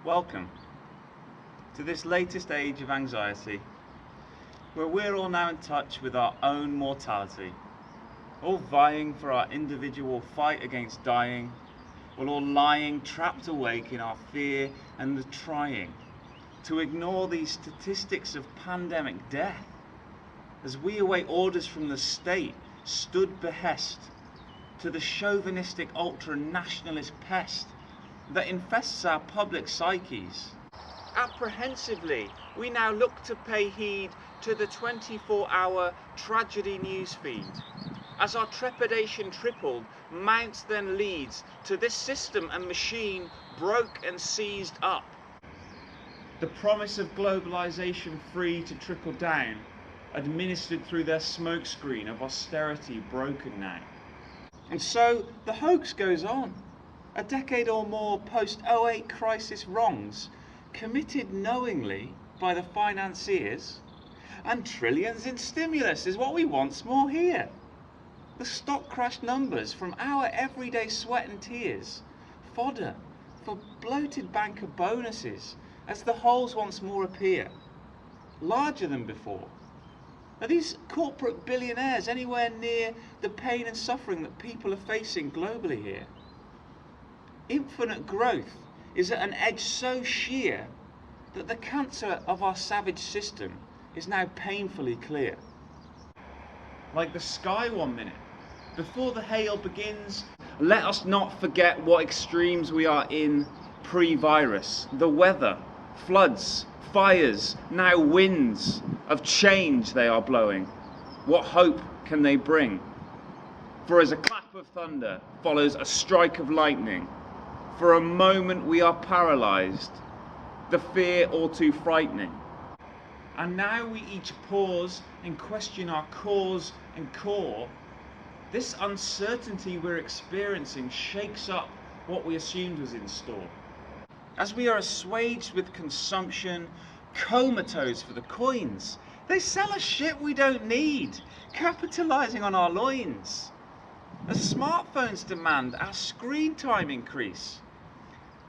Welcome to this latest age of anxiety, where we're all now in touch with our own mortality, all vying for our individual fight against dying, while all lying trapped awake in our fear and the trying to ignore these statistics of pandemic death, as we await orders from the state stood behest to the chauvinistic-ultra-nationalist pest that infests our public psyches. Apprehensively, we now look to pay heed to the 24-hour tragedy newsfeed. As our trepidation tripled, mounts then leads to this system and machine broke and seized up. The promise of globalization free to trickle down, administered through their smokescreen of austerity broken now. And so the hoax goes on. A decade or more post-08 crisis wrongs committed knowingly by the financiers, and trillions in stimulus is what we once more hear. The stock crash numbers from our everyday sweat and tears, fodder for bloated banker bonuses as the holes once more appear, larger than before. Are these corporate billionaires anywhere near the pain and suffering that people are facing globally here? Infinite growth is at an edge so sheer that the cancer of our savage system is now painfully clear. Like the sky 1 minute, before the hail begins, let us not forget what extremes we are in pre-virus. The weather, floods, fires, now winds of change they are blowing. What hope can they bring? For as a clap of thunder follows a strike of lightning, for a moment we are paralyzed, the fear all too frightening. And now we each pause and question our cause and core. This uncertainty we're experiencing shakes up what we assumed was in store. As we are assuaged with consumption, comatose for the coins, they sell us shit we don't need, capitalizing on our loins. As smartphones demand our screen time increase,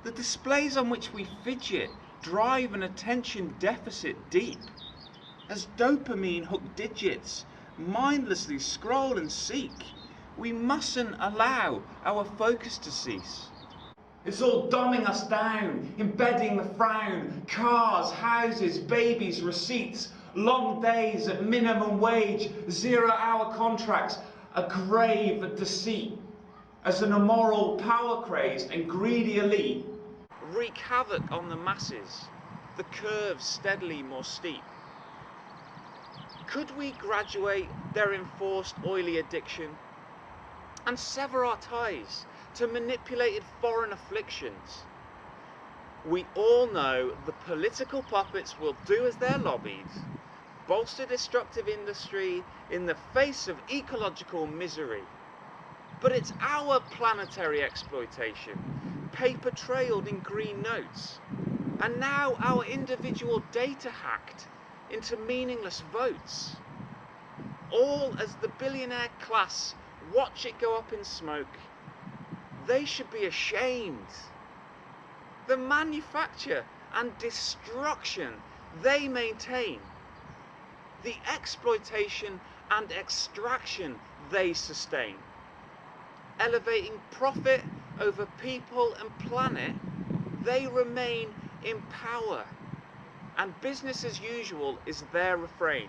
the displays on which we fidget drive an attention deficit deep. As dopamine hooked digits mindlessly scroll and seek, we mustn't allow our focus to cease. It's all dumbing us down, embedding the frown, cars, houses, babies, receipts, long days at minimum wage, 0-hour contracts, a grave of deceit, as an immoral, power-crazed and greedy elite wreak havoc on the masses, the curves steadily more steep. Could we graduate their enforced oily addiction and sever our ties to manipulated foreign afflictions? We all know the political puppets will do as they're lobbied, bolster destructive industry in the face of ecological misery. But it's our planetary exploitation, paper trailed in green notes, and now our individual data hacked into meaningless votes. All as the billionaire class watch it go up in smoke. They should be ashamed. The manufacture and destruction they maintain, the exploitation and extraction they sustain, elevating profit over people and planet, they remain in power, and business as usual is their refrain.